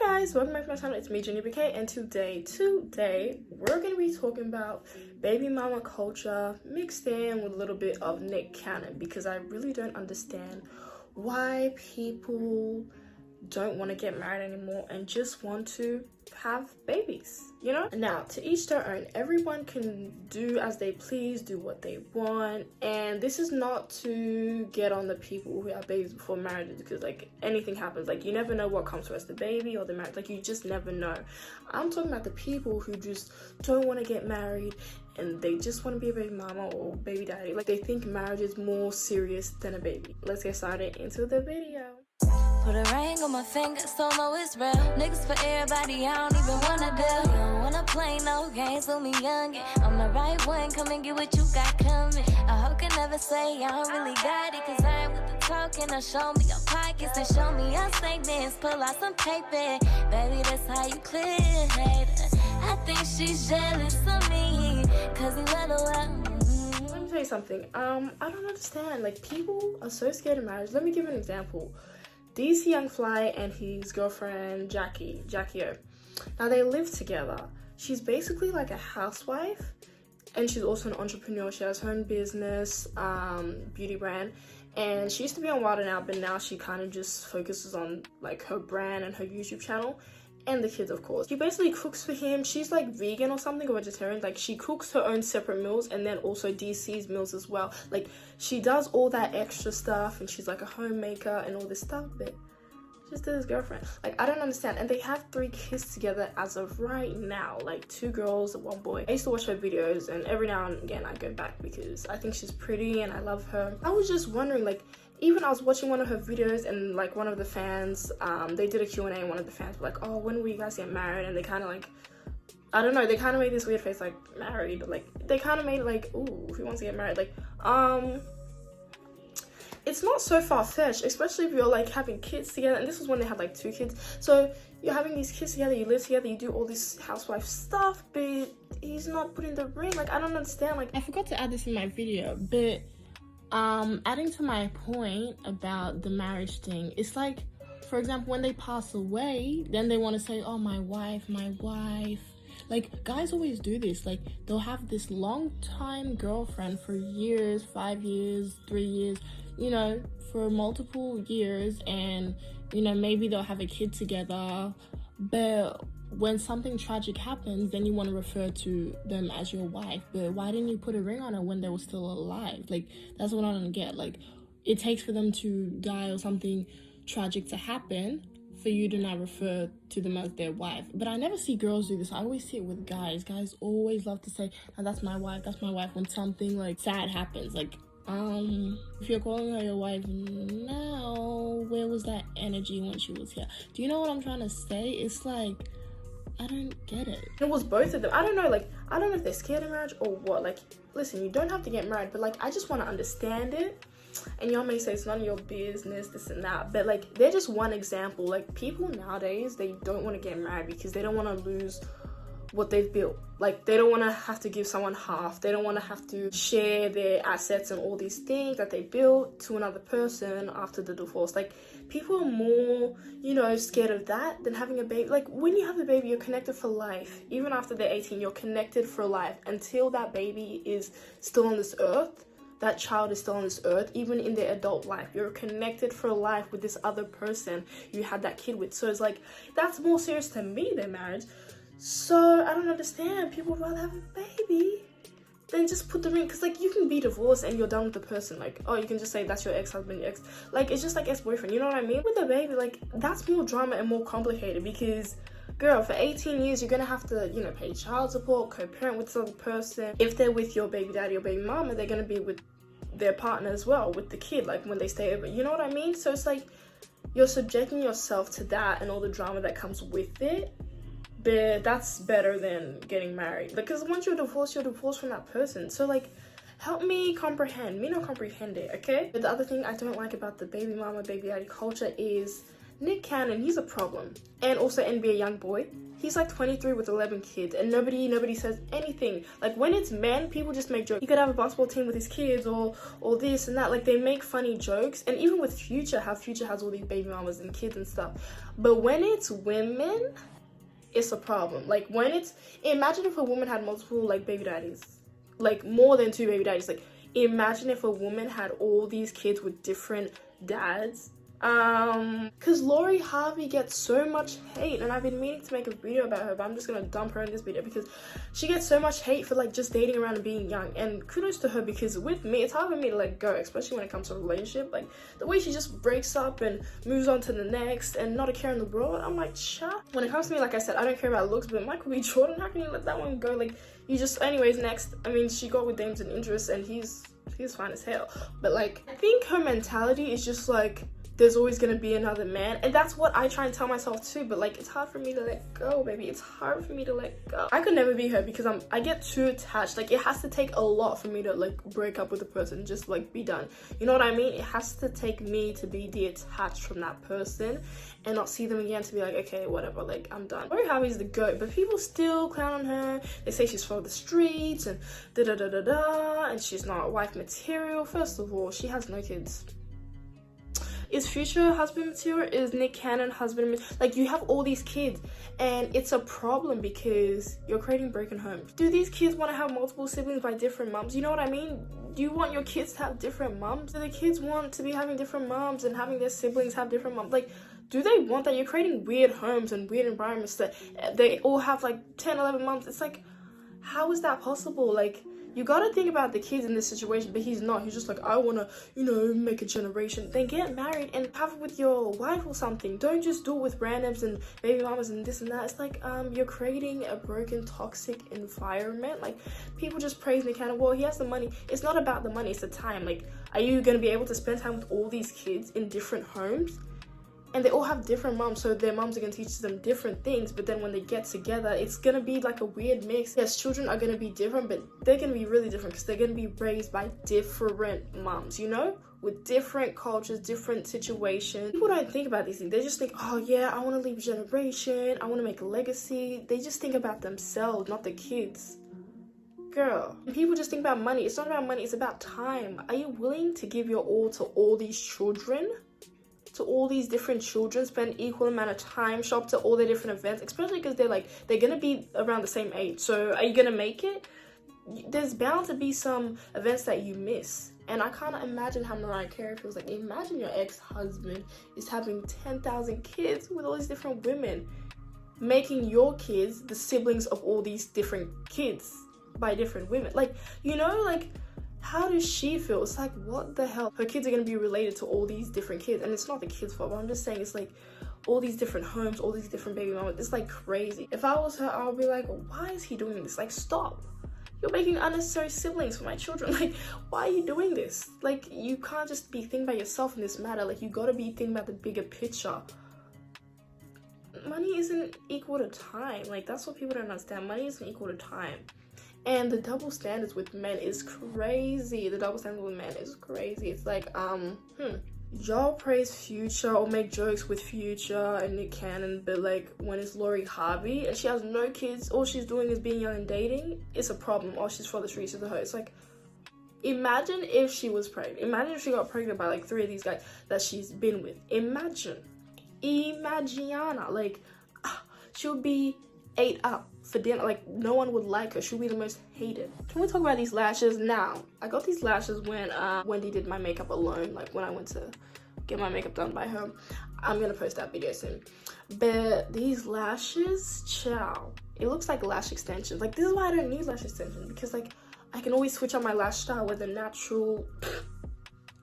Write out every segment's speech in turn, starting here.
Hi guys, welcome back to my channel. It's me, Jenny BK, and today we're gonna be talking about baby mama culture mixed in with a little bit of Nick Cannon, because I really don't understand why people don't want to get married anymore and just want to have babies, you know? Now, to each their own. Everyone can do as they please, do what they want, and this is not to get on the people who have babies before marriage, because like anything happens. Like, you never know what comes first, the baby or the marriage. Like, you just never know. I'm talking about the people who just don't want to get married and they just want to be a baby mama or baby daddy. Like, they think marriage is more serious than a baby. Let's get started into the video. Put a ring on my finger, so know it's real. Niggas for everybody, I don't even wanna deal. You don't wanna play no games with me, youngin'. I'm the right one, come and get what you got coming. I hope can never say I don't really got it, cause I ain't with the talking. Now show me your pockets and show me your statements. Pull out some paper, baby, that's how you clear it. I think she's jealous of me, cause he let her out. Let me tell you something. I don't understand. Like, people are so scared of marriage. Let me give you an example. DC Young Fly and his girlfriend Jackie O. Now, they live together. She's basically like a housewife, and she's also an entrepreneur. She has her own business, beauty brand, and she used to be on Wild 'N Out, but now she kind of just focuses on like her brand and her YouTube channel. And the kids, of course. She basically cooks for him. She's like vegan or something, or vegetarian. Like, she cooks her own separate meals and then also DC's meals as well. Like, she does all that extra stuff, and she's like a homemaker and all this stuff, but she's still his girlfriend. Like, I don't understand. And they have 3 kids together as of right now, like 2 girls and 1 boy. I used to watch her videos, and every now and again I go back because I think she's pretty and I love her. I was just wondering, like, even I was watching one of her videos, and like one of the fans, they did a Q&A, and one of the fans were like, oh, when will you guys get married? And they kind of like, I don't know, they kind of made this weird face, like, married, like, they kind of made it like, ooh, who wants to get married? Like, it's not so far-fetched, especially if you're like having kids together. And this was when they had like 2 kids, so you're having these kids together, you live together, you do all this housewife stuff, but he's not putting the ring. Like, I don't understand. Like, I forgot to add this in my video, but adding to my point about the marriage thing, it's like, for example, when they pass away, then they want to say, oh, my wife. Like, guys always do this. Like, they'll have this long time girlfriend for years, 5 years, 3 years, you know, for multiple years, and, you know, maybe they'll have a kid together, but when something tragic happens, then you want to refer to them as your wife. But why didn't you put a ring on her when they were still alive? Like, that's what I don't get. Like, it takes for them to die or something tragic to happen for you to not refer to them as their wife. But I never see girls do this. I always see it with guys. Guys always love to say, oh, that's my wife, when something like sad happens. Like, if you're calling her your wife now, where was that energy when she was here? Do you know what I'm trying to say? It's like, I don't get it. It was both of them. I don't know, like, I don't know if they're scared of marriage or what. Like, listen, you don't have to get married, but like, I just want to understand it. And y'all may say it's none of your business, this and that, but like, they're just one example. Like, people nowadays, they don't want to get married because they don't want to lose what they've built. Like, they don't want to have to give someone half. They don't want to have to share their assets and all these things that they built to another person after the divorce. Like, people are more, you know, scared of that than having a baby. Like, when you have a baby, you're connected for life. Even after they're 18, you're connected for life until that baby is still on this earth. That child is still on this earth. Even in their adult life, you're connected for life with this other person you had that kid with. So it's like, that's more serious to me than marriage. So I don't understand. People would rather have a baby than just put the ring. Because like, you can be divorced and you're done with the person. Like, oh, you can just say that's your ex-husband, your ex. Like, it's just like ex-boyfriend, you know what I mean? With a baby, like, that's more drama and more complicated, because girl, for 18 years, you're gonna have to, you know, pay child support, co-parent with this other person. If they're with your baby daddy or baby mama, they're gonna be with their partner as well, with the kid, like when they stay over, you know what I mean? So it's like, you're subjecting yourself to that and all the drama that comes with it. But that's better than getting married, because once you're divorced from that person. So like, help me comprehend. Me not comprehend it, okay? But the other thing I don't like about the baby mama, baby daddy culture is Nick Cannon, he's a problem. And also NBA Youngboy. He's like 23 with 11 kids, and nobody says anything. Like, when it's men, people just make jokes. He could have a basketball team with his kids, or this and that. Like, they make funny jokes. And even with Future, how Future has all these baby mamas and kids and stuff. But when it's women, it's a problem. Like, when it's, imagine if a woman had multiple like baby daddies, like more than 2 baby daddies. Like, imagine if a woman had all these kids with different dads. Because Lori Harvey gets so much hate, and I've been meaning to make a video about her, but I'm just gonna dump her in this video because she gets so much hate for like just dating around and being young. And kudos to her, because with me, it's hard for me to let go, especially when it comes to a relationship. Like, the way she just breaks up and moves on to the next and not a care in the world. I'm like, chat. When it comes to me, like I said, I don't care about looks, but Michael B. Jordan, how can you let that one go? Like, you just, anyways, next. I mean, she got with Dames and Idris, and he's fine as hell. But like, I think her mentality is just like, there's always gonna be another man, and that's what I try and tell myself too. But like, it's hard for me to let go, baby. It's hard for me to let go. I could never be her because I get too attached. Like, it has to take a lot for me to like break up with a person, just like be done. You know what I mean? It has to take me to be detached from that person and not see them again, to be like, okay, whatever, like, I'm done. Lori Harvey's the GOAT, but people still clown on her. They say she's from the streets and and she's not wife material. First of all, she has no kids. Is Future husband material? Is Nick Cannon husband material? Like, you have all these kids, and it's a problem because you're creating broken homes. Do these kids want to have multiple siblings by different moms? You know what I mean? Do you want your kids to have different moms? Do the kids want to be having different moms and having their siblings have different moms? Like, do they want that? You're creating weird homes and weird environments that they all have like 10, 11 moms. It's like, how is that possible? Like, you gotta think about the kids in this situation, but he's not. He's just like, I wanna, you know, make a generation. Then get married and have it with your wife or something. Don't just do it with randoms and baby mamas and this and that. It's like, you're creating a broken, toxic environment. Like, people just praise Nick Cannon. Well, he has the money. It's not about the money, it's the time. Like, are you gonna be able to spend time with all these kids in different homes? And they all have different moms, so their moms are going to teach them different things. But then when they get together, it's going to be like a weird mix. Yes, children are going to be different, but they're going to be really different because they're going to be raised by different moms, you know? With different cultures, different situations. People don't think about these things. They just think, oh yeah, I want to leave a generation. I want to make a legacy. They just think about themselves, not the kids. Girl, people just think about money. It's not about money, it's about time. Are you willing to give your all to all these children? To all these different children, spend equal amount of time, shop to all their different events, especially because they're gonna be around the same age. So are you gonna make it? There's bound to be some events that you miss. And I can't imagine how Mariah Carey feels. Like, imagine your ex-husband is having 10,000 kids with all these different women, making your kids the siblings of all these different kids by different women. Like, you know, like, how does she feel? It's like, what the hell? Her kids are going to be related to all these different kids. And it's not the kids' fault, but I'm just saying, it's like all these different homes, all these different baby mamas. It's like crazy. If I was her, I would be like, why is he doing this? Like, stop. You're making unnecessary siblings for my children. Like, why are you doing this? Like, you can't just be thinking about yourself in this matter. Like, you got to be thinking about the bigger picture. Money isn't equal to time. Like, that's what people don't understand. Money isn't equal to time. And the double standards with men is crazy. The double standards with men is crazy. It's like, y'all praise Future or make jokes with Future and Nick Cannon, but like, when it's Lori Harvey and she has no kids, all she's doing is being young and dating, it's a problem. Or she's for the streets of the hood. It's like, imagine if she was pregnant. Imagine if she got pregnant by like 3 of these guys that she's been with. Imagiana, like, she'll be ate up for dinner. Like, no one would like her. She'll be the most hated. Can we talk about these lashes now? I got these lashes when Wendy did my makeup alone, like when I went to get my makeup done by her. I'm gonna post that video soon. But these lashes, ciao. It looks like lash extensions. Like, this is why I don't need lash extensions, because like, I can always switch up my lash style, whether natural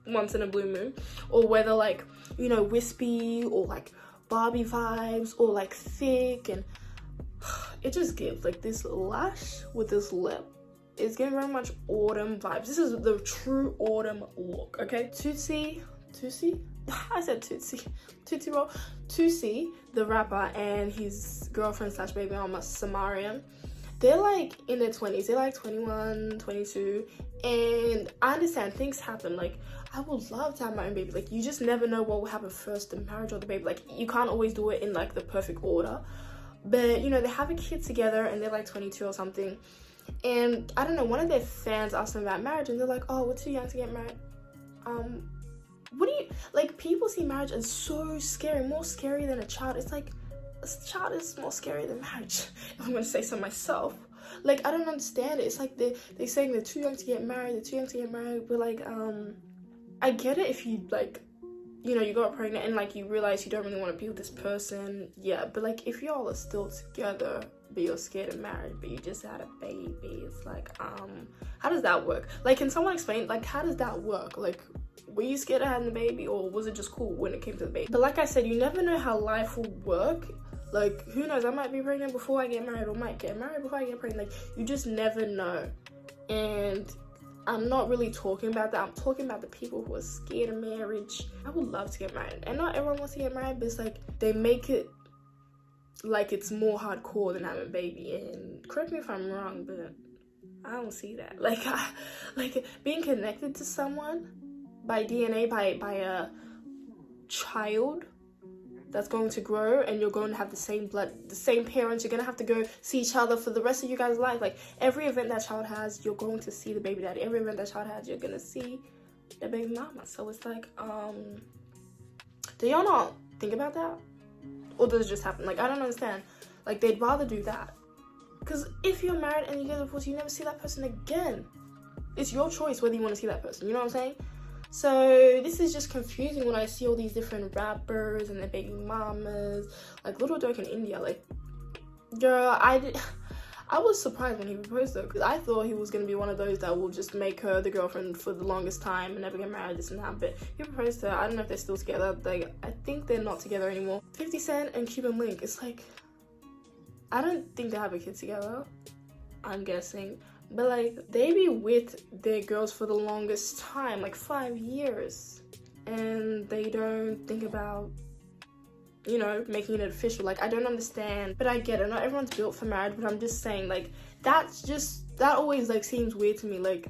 once in a blue moon, or whether like, you know, wispy, or like Barbie vibes, or like thick, and it just gives like this lash with this lip. It's giving very much autumn vibes. This is the true autumn look, okay? Tootsie, I said Tootsie Roll. Tootsie, the rapper, and his girlfriend slash baby mama, Samarian, they're like in their 20s, they're like 21, 22, and I understand things happen. Like, I would love to have my own baby. Like, you just never know what will happen first, the marriage or the baby. Like, you can't always do it in like the perfect order. But you know, they have a kid together and they're like 22 or something, and I don't know, one of their fans asked them about marriage and they're like, oh, we're too young to get married. What do you, like, people see marriage as so scary, more scary than a child. It's like, a child is more scary than marriage, if I'm gonna say so myself. Like, I don't understand it. It's like they're saying they're too young to get married, but like, I get it if you, like, you know, you got pregnant and like you realize you don't really want to be with this person, yeah, but like if y'all are still together but you're scared of marriage but you just had a baby, it's like, how does that work? Like, can someone explain, like, how does that work? Like, were you scared of having the baby, or was it just cool when it came to the baby? But like I said, you never know how life will work. Like, who knows, I might be pregnant before I get married, or might get married before I get pregnant. Like, you just never know. And I'm not really talking about that. I'm talking about the people who are scared of marriage. I would love to get married, and not everyone wants to get married, but it's like they make it like it's more hardcore than having a baby. And correct me if I'm wrong, but I don't see that. Like, like being connected to someone by DNA, by a child that's going to grow, and you're going to have the same blood, the same parents. You're going to have to go see each other for the rest of you guys' life. Like, every event that child has, you're going to see the baby daddy. Every event that child has, you're going to see the baby mama. So it's like, do y'all not think about that? Or does it just happen? Like, I don't understand. Like, they'd rather do that. Because if you're married and you get divorced, you never see that person again. It's your choice whether you want to see that person. You know what I'm saying? So this is just confusing when I see all these different rappers and their baby mamas, like Little Durk in India. Like, girl, I was surprised when he proposed though, because I thought he was going to be one of those that will just make her the girlfriend for the longest time and never get married, this and that. But he proposed to her. I don't know if they're still together. Like, I think they're not together anymore. 50 Cent and Cuban Link, it's like, I don't think they have a kid together, I'm guessing. But like, they be with their girls for the longest time, like 5 years, and they don't think about, you know, making it official. Like, I don't understand, but I get it. Not everyone's built for marriage, but I'm just saying, like, that always like seems weird to me. Like,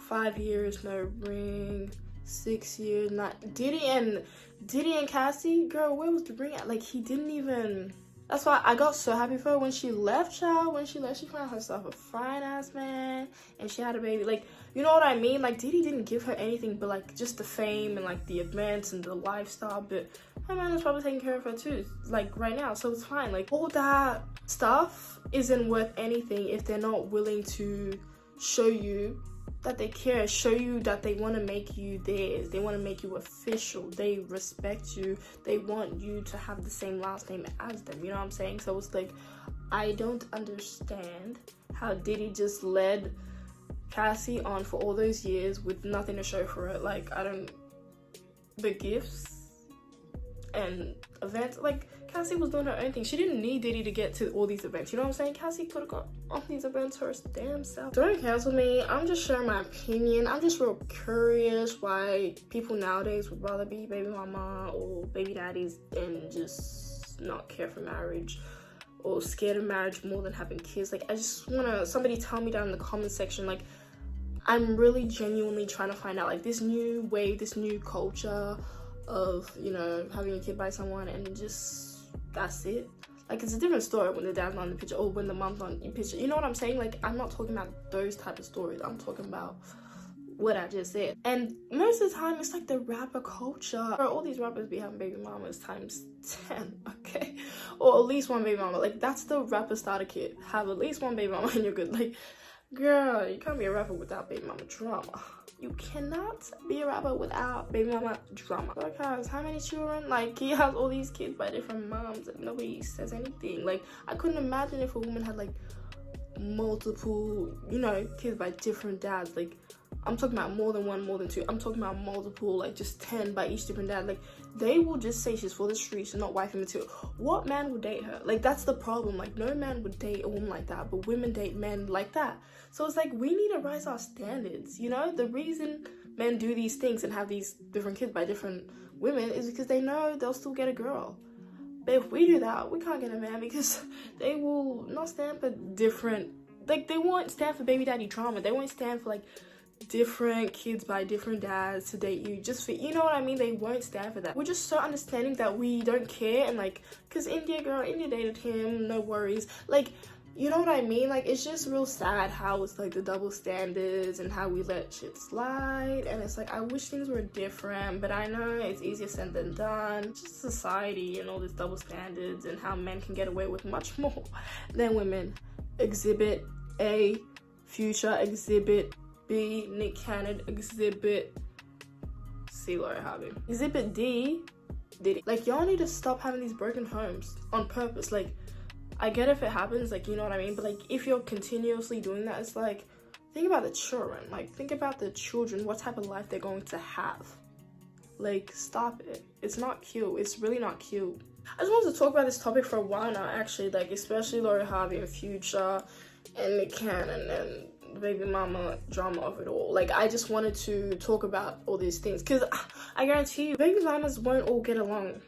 5 years, no ring, 6 years, not Diddy and Cassie, girl, where was the ring at? Like, he didn't even. That's why I got so happy for her when she left, child. When she left, she found herself a fine-ass man, and she had a baby. Like, you know what I mean? Like, Diddy didn't give her anything but, like, just the fame and, like, the events and the lifestyle. But her man is probably taking care of her, too, like, right now. So it's fine. Like, all that stuff isn't worth anything if they're not willing to show you that they care, show you that they want to make you theirs, they want to make you official, they respect you, they want you to have the same last name as them, you know what I'm saying? So it's like, I don't understand how Diddy just led Cassie on for all those years with nothing to show for it. Like, the gifts and events, like, Cassie was doing her own thing. She didn't need Diddy to get to all these events, you know what I'm saying? Cassie could have got on these events her damn self. Don't cancel me, I'm just sharing my opinion. I'm just real curious why people nowadays would rather be baby mama or baby daddies and just not care for marriage, or scared of marriage more than having kids. Like, I just wanna, somebody tell me down in the comment section. Like, I'm really genuinely trying to find out, like, this new wave, this new culture of, you know, having a kid by someone and just, that's it. Like, it's a different story when the dad's not in the picture or when the mom's not in the picture. You know what I'm saying? Like, I'm not talking about those type of stories. I'm talking about what I just said. And most of the time, it's like the rapper culture. Bro, all these rappers be having baby mamas times 10, okay? Or at least one baby mama. Like, that's the rapper starter kit. Have at least one baby mama and you're good. Like, girl, you can't be a rapper without baby mama drama. You cannot be a rapper without baby mama drama. Like, has how many children? Like, he has all these kids by different moms and nobody says anything. Like, I couldn't imagine if a woman had, like, multiple, you know, kids by different dads. Like, I'm talking about more than one, more than two. I'm talking about multiple, like, just 10 by each different dad. Like, they will just say she's for the streets and not wifey material. What man would date her? Like, that's the problem. Like, no man would date a woman like that, but women date men like that. So it's like, we need to rise our standards, you know? The reason men do these things and have these different kids by different women is because they know they'll still get a girl. But if we do that, we can't get a man because they will not stand for different, like they won't stand for baby daddy drama. They won't stand for like different kids by different dads to date you just for, you know what I mean? They won't stand for that. We're just so understanding that we don't care, and like, because India dated him, no worries. Like, you know what I mean? Like, it's just real sad how it's like the double standards and how we let shit slide. And it's like, I wish things were different, but I know it's easier said than done. Just society and all these double standards and how men can get away with much more than women. Exhibit A, Future. Exhibit B, Nick Cannon. Exhibit C, Lori Harvey. Exhibit D, Diddy. Like, y'all need to stop having these broken homes on purpose. Like, I get if it happens, like, you know what I mean? But like, if you're continuously doing that, it's like, think about the children. Like, think about the children, what type of life they're going to have. Like, stop it. It's not cute. It's really not cute. I just wanted to talk about this topic for a while now, actually. Like, especially Lori Harvey and Future and Nick Cannon and baby mama drama of it all. Like, I just wanted to talk about all these things because I guarantee you, baby mamas won't all get along.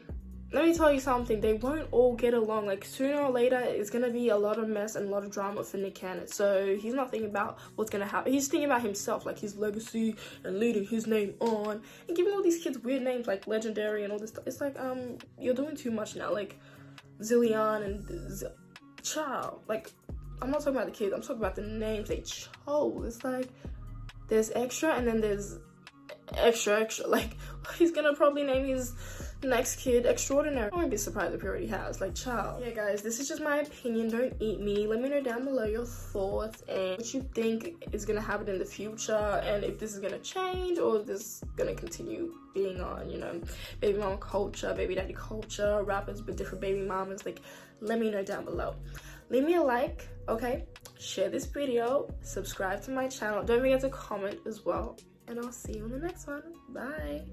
Let me tell you something, they won't all get along. Like, sooner or later, it's gonna be a lot of mess and a lot of drama for Nick Cannon. So he's not thinking about what's gonna happen. He's thinking about himself, like his legacy and leading his name on and giving all these kids weird names like Legendary and all this stuff. It's like, you're doing too much now. Like, Zillion and Child. Like, I'm not talking about the kids, I'm talking about the names they chose. It's like, there's extra and then there's extra. Like, he's gonna probably name his next kid Extraordinary. I wouldn't be surprised if he already has. Like, child. Yeah, guys, this is just my opinion. Don't eat me. Let me know down below your thoughts and what you think is gonna happen in the future, and if this is gonna change or if this is gonna continue being on, you know, baby mama culture, baby daddy culture, rappers with different baby mamas. Like, let me know down below. Leave me a like, okay? Share this video, subscribe to my channel. Don't forget to comment as well, and I'll see you in the next one. Bye.